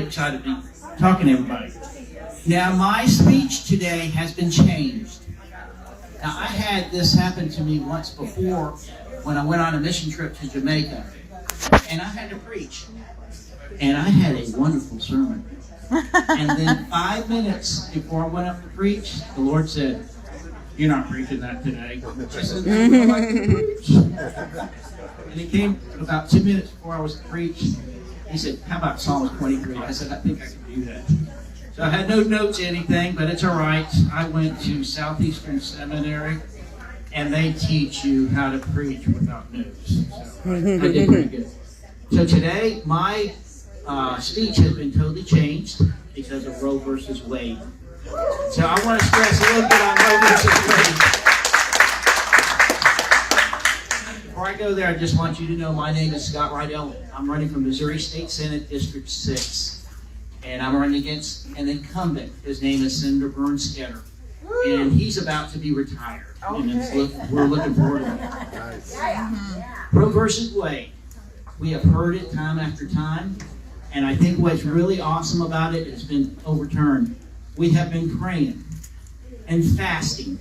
excited to be talking to everybody. Now, my speech today has been changed. Now, I had this happen to me once before when I went on a mission trip to Jamaica, and I had to preach. And I had a wonderful sermon. And then 5 minutes before I went up to preach, the Lord said, "You're not preaching that today." I said, "No, I'd like to preach." And it came about 2 minutes before I was to preach. He said, "How about Psalms 23?" I said, "I think I can do that." So I had no notes, anything, but it's all right. I went to Southeastern Seminary, and they teach you how to preach without notes. So I did pretty good. So today, my speech has been totally changed because of Roe versus Wade. So I want to stress a little bit on Roe versus Wade. Before I go there, I just want you to know my name is Scott Riedel. I'm running for Missouri State Senate District 6. And I'm running against an incumbent. His name is Senator Burns Sketter. And he's about to be retired. And we're looking forward to it. Roe versus Wade. We have heard it time after time. And I think what's really awesome about it has been overturned. We have been praying and fasting.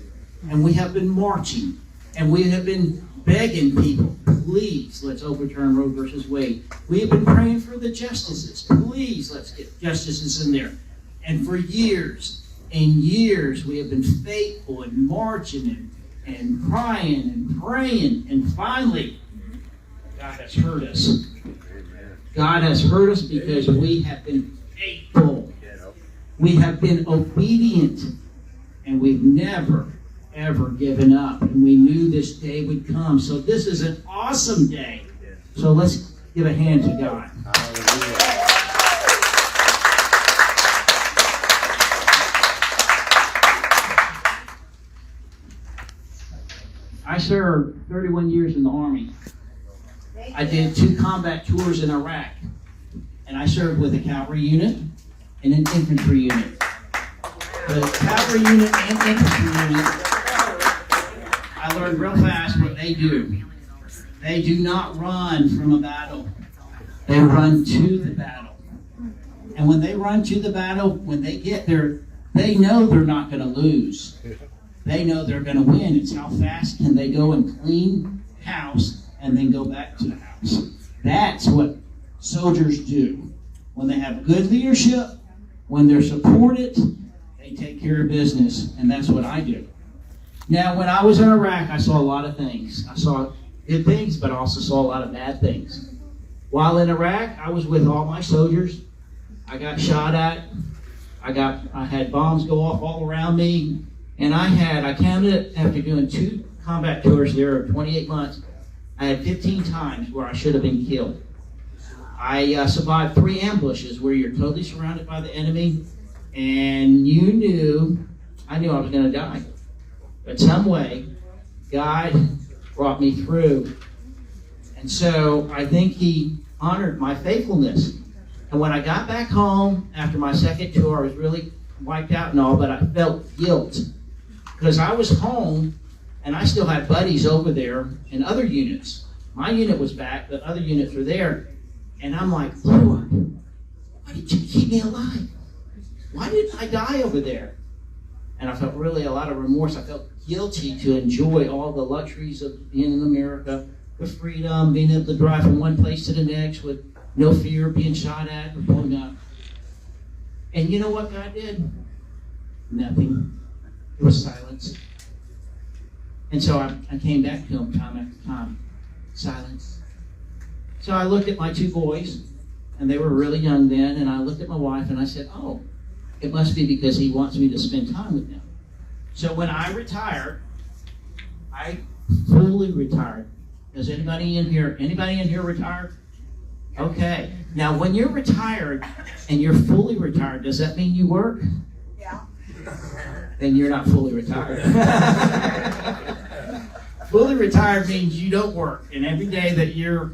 And we have been marching. And we have been begging people, please, let's overturn Roe versus Wade. We have been praying for the justices. Please, let's get justices in there. And for years and years, we have been faithful and marching and crying and praying. And finally, God has heard us. God has heard us because we have been faithful. We have been obedient. And we've never ever given up, and we knew this day would come. So this is an awesome day. So let's give a hand to God. I served 31 years in the Army. I did 2 combat tours in Iraq, and I served with a cavalry unit and an infantry unit. The cavalry unit and infantry unit, I learned real fast what they do. They do not run from a battle. They run to the battle. And when they run to the battle, when they get there, they know they're not going to lose. They know they're going to win. It's how fast can they go and clean house and then go back to the house. That's what soldiers do. When they have good leadership, when they're supported, they take care of business. And that's what I do. Now, when I was in Iraq, I saw a lot of things. I saw good things, but I also saw a lot of bad things. While in Iraq, I was with all my soldiers. I got shot at. I had bombs go off all around me. And I counted it after doing 2 combat tours there of 28 months. I had 15 times where I should have been killed. I survived 3 ambushes where you're totally surrounded by the enemy. And I knew I was going to die. But some way, God brought me through. And so I think He honored my faithfulness. And when I got back home after my second tour, I was really wiped out and all, but I felt guilt. Because I was home, and I still had buddies over there in other units. My unit was back, but other units were there. And I'm like, Lord, why did you keep me alive? Why didn't I die over there? And I felt really a lot of remorse. I felt guilty to enjoy all the luxuries of being in America with freedom, being able to drive from one place to the next with no fear of being shot at or blown up. And you know what God did? Nothing. It was silence. And so I came back to Him time after time. Silence. So I looked at my 2 boys, and they were really young then, and I looked at my wife and I said, oh, it must be because He wants me to spend time with them. So when I retired, I fully retired. Does anybody in here retired? Okay. Now, when you're retired and you're fully retired, does that mean you work? Yeah. Then you're not fully retired. Fully retired means you don't work. And every day that you're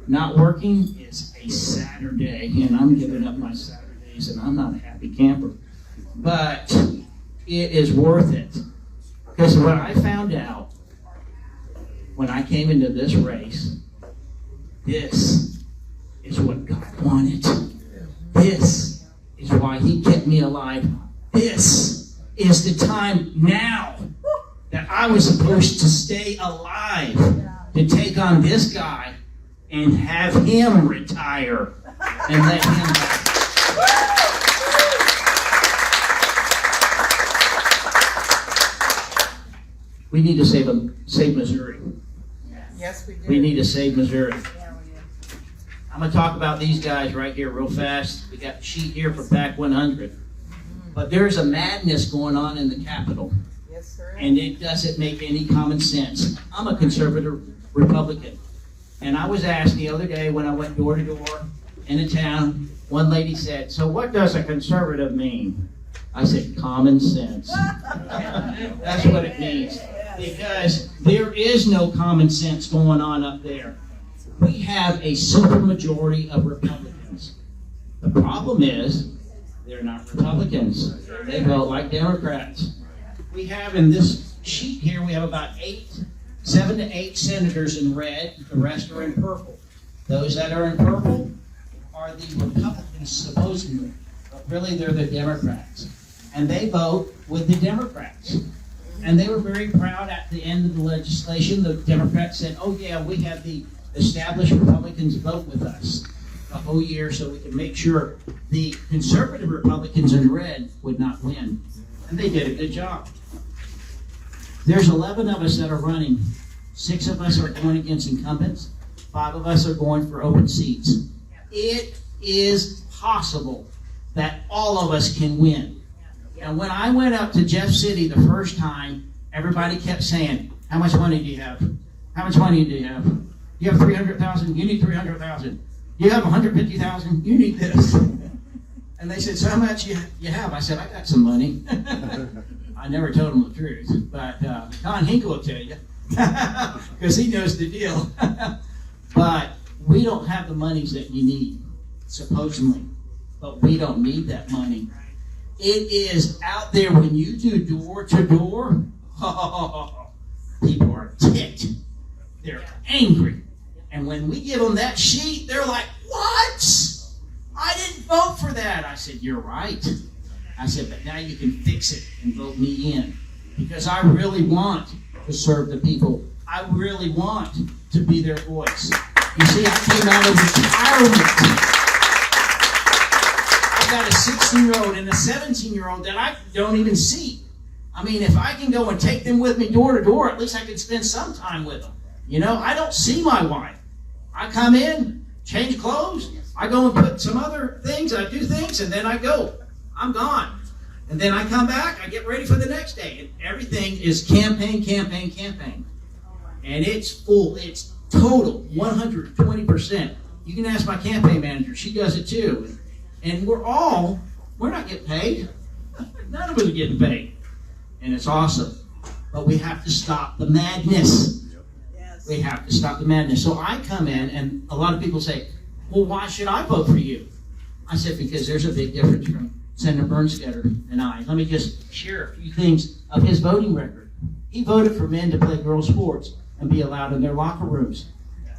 not working is a Saturday. And I'm giving up my Saturdays, and I'm not a happy camper. But it is worth it. Because what I found out when I came into this race, this is what God wanted. This kept me alive. This is the time now that I was supposed to stay alive to take on this guy and have him retire and let him go. We need to save Missouri. Yes, we do. We need to save Missouri. Yeah, we do. I'm going to talk about these guys right here real fast. We got a sheet here for PAC 100. But there's a madness going on in the Capitol. Yes, sir. And it doesn't make any common sense. I'm a conservative Republican. And I was asked the other day when I went door to door in a town, one lady said, "So what does a conservative mean?" I said, "Common sense." That's what it means. Because there is no common sense going on up there. We have a super majority of Republicans. The problem is, they're not Republicans. They vote like Democrats. We have in this sheet here, we have about 7 to 8 senators in red. The rest are in purple. Those that are in purple are the Republicans, supposedly. But really, they're the Democrats. And they vote with the Democrats. And they were very proud at the end of the legislation. The Democrats said, "Oh yeah, we have the established Republicans vote with us the whole year so we can make sure the conservative Republicans in red would not win." And they did a good job. There's 11 of us that are running. 6 of us are going against incumbents. 5 of us are going for open seats. It is possible that all of us can win. And when I went up to Jeff City the first time, everybody kept saying, "How much money do you have? How much money do you have? You have 300,000? You need 300,000. You have 150,000? You need this." And they said, "So how much you have?" I said, "I got some money." I never told them the truth, but Don Hinkle will tell you, because he knows the deal. But we don't have the monies that you need, supposedly. But we don't need that money. It is out there when you do door to door. People are ticked. They're angry. And when we give them that sheet, they're like, "What? I didn't vote for that." I said, "You're right." I said, "But now you can fix it and vote me in. Because I really want to serve the people. I really want to be their voice." You see, I came out of retirement. I've got a 16-year-old and a 17-year-old that I don't even see. I mean, if I can go and take them with me door to door, at least I can spend some time with them. You know, I don't see my wife. I come in, change clothes, I go and put some other things, I do things, and then I go. I'm gone. And then I come back, I get ready for the next day. And everything is campaign, campaign, campaign. And it's full, it's total, 120%. You can ask my campaign manager, she does it too. And we're not getting paid. None of us are getting paid. And it's awesome. But we have to stop the madness. Yes. We have to stop the madness. So I come in, and a lot of people say, "Well, why should I vote for you?" I said, because there's a big difference from Senator Bernstetter and I. Let me just share a few things of his voting record. He voted for men to play girls' sports and be allowed in their locker rooms.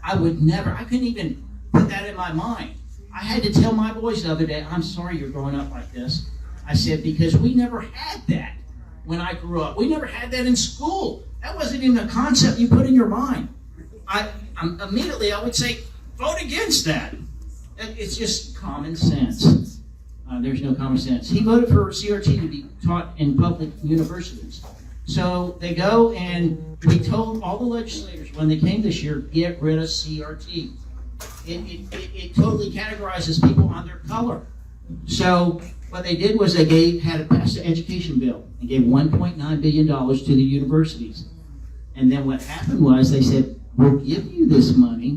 I couldn't even put that in my mind. I had to tell my boys the other day, "I'm sorry you're growing up like this." I said, because we never had that when I grew up. We never had that in school. That wasn't even a concept you put in your mind. Immediately I would say, vote against that. It's just common sense. There's no common sense. He voted for CRT to be taught in public universities. So they go, and we told all the legislators when they came this year, get rid of CRT. It totally categorizes people on their color. So what they did was they had a passed an education bill and gave $1.9 billion to the universities. And then what happened was they said, "We'll give you this money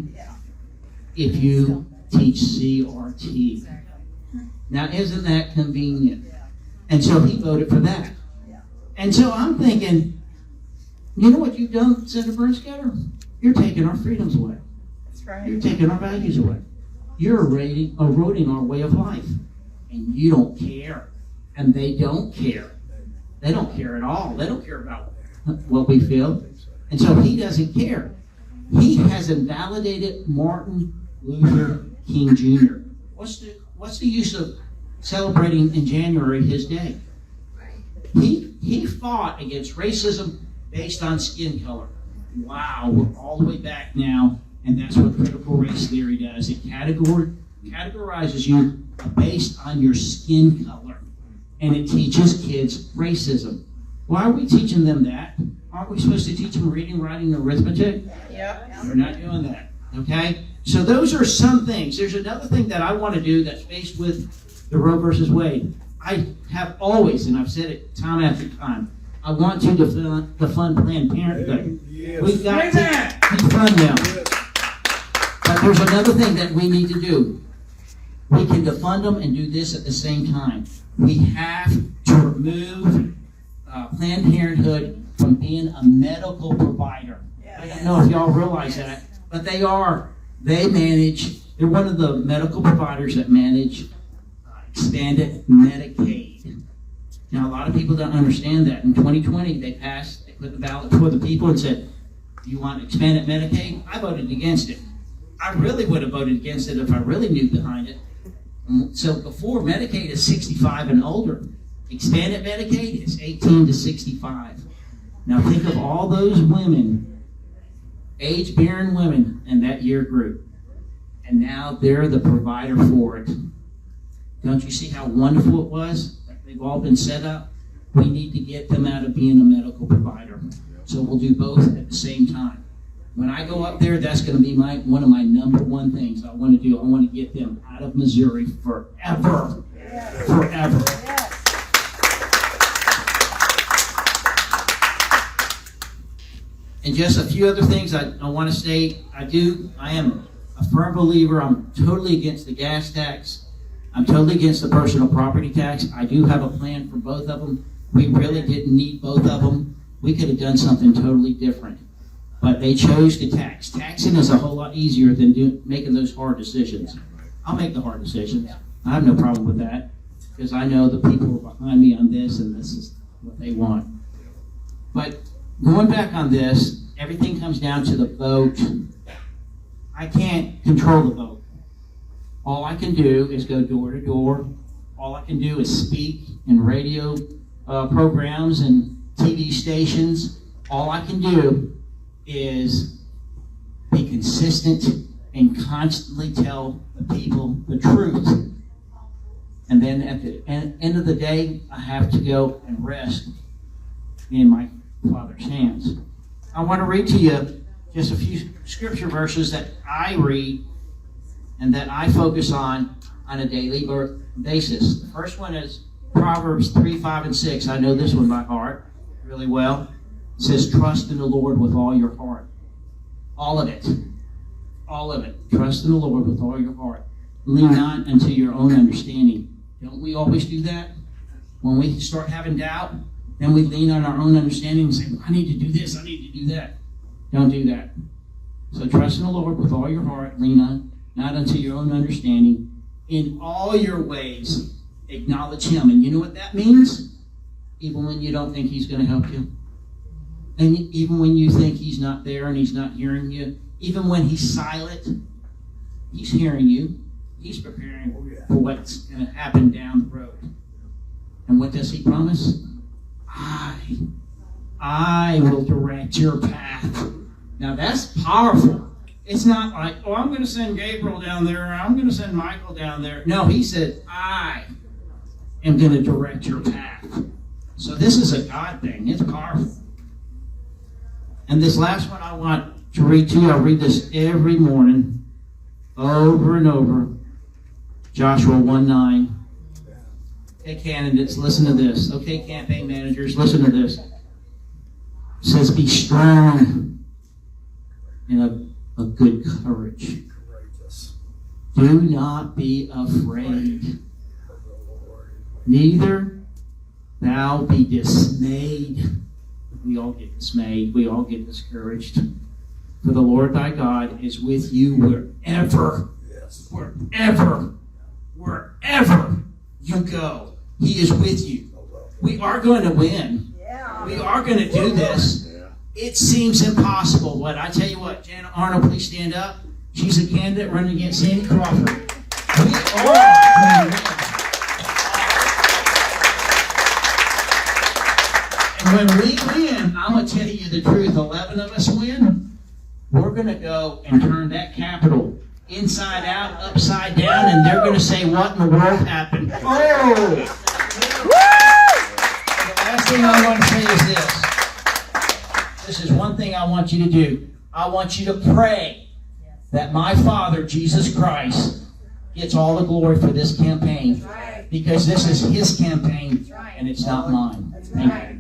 if you teach CRT." Now, isn't that convenient? And so he voted for that. And so I'm thinking, you know what you've done, Senator Bernstetter? You're taking our freedoms away. That's right. You're taking our values away. You're eroding our way of life. And you don't care. And they don't care. They don't care at all. They don't care about what we feel. And so he doesn't care. He has invalidated Martin Luther King Jr. What's the use of celebrating in January his day. He fought against racism based on skin color. Wow, we're all the way back now, and that's what critical race theory does. It categorizes you based on your skin color, and it teaches kids racism. Why are we teaching them that? Aren't we supposed to teach them reading, writing, and arithmetic? Yep. We're not doing that, okay? So those are some things. There's another thing that I want to do that's based with the Roe versus Wade. I have always, and I've said it time after time, I want to defund Planned Parenthood. Yes. We've got to defund them. But there's another thing that we need to do. We can defund them and do this at the same time. We have to remove Planned Parenthood from being a medical provider. I don't know if y'all realize that, but they are. They're one of the medical providers that manage expanded Medicaid. Now, a lot of people don't understand that. In 2020, they put the ballot for the people and said, do you want expanded Medicaid? I voted against it. I really would have voted against it if I really knew behind it. So before, Medicaid is 65 and older. Expanded Medicaid is 18 to 65. Now think of all those women, age-bearing women in that year group. And now they're the provider for it. Don't you see how wonderful it was? They've all been set up. We need to get them out of being a medical provider. So we'll do both at the same time. When I go up there, that's going to be one of my number one things I want to do. I want to get them out of Missouri forever. Yes. Forever. Yes. And just a few other things I want to state. I am a firm believer. I'm totally against the gas tax. I'm totally against the personal property tax. I do have a plan for both of them. We really didn't need both of them. We could have done something totally different. But they chose to tax. Taxing is a whole lot easier than making those hard decisions. I'll make the hard decisions. I have no problem with that because I know the people are behind me on this and this is what they want. But going back on this, everything comes down to the vote. I can't control the vote. All I can do is go door to door. All I can do is speak in radio programs and TV stations. All I can do is be consistent and constantly tell the people the truth. And then at the end of the day, I have to go and rest in my Father's hands. I want to read to you just a few scripture verses that I read and that I focus on a daily basis. The first one is Proverbs 3, 5, and 6. I know this one by heart really well. It says, trust in the Lord with all your heart. All of it. All of it. Trust in the Lord with all your heart. Lean not unto your own understanding. Don't we always do that? When we start having doubt, then we lean on our own understanding and say, I need to do this, I need to do that. Don't do that. So trust in the Lord with all your heart. Lean on, not unto your own understanding. In all your ways, acknowledge Him. And you know what that means? Even when you don't think He's going to help you. And even when you think He's not there and He's not hearing you. Even when He's silent, He's hearing you. He's preparing for what's going to happen down the road. And what does He promise? I will direct your path. Now that's powerful. It's not like, oh, I'm going to send Gabriel down there, or I'm going to send Michael down there. No, He said, I am going to direct your path. So this is a God thing. It's powerful. And this last one I want to read to you. I read this every morning, over and over. Joshua 1:9. Okay, candidates, listen to this. Okay, campaign managers, listen to this. It says, be strong and of good courage. Do not be afraid. Neither thou be dismayed. We all get dismayed. We all get discouraged. For the Lord thy God is with you wherever you go. He is with you. We are going to win. We are going to do this. It seems impossible, but I tell you what, Janet Arnold, please stand up. She's a candidate running against Sandy Crawford. We are going to win. when we win, I'm going to tell you the truth. 11 of us win. We're going to go and turn that Capitol inside out, upside down, and they're going to say, what in the world happened? Oh! And the last thing I want to say is this. This is one thing I want you to do. I want you to pray that my Father, Jesus Christ, gets all the glory for this campaign. Because this is His campaign, and it's not mine. Thank you.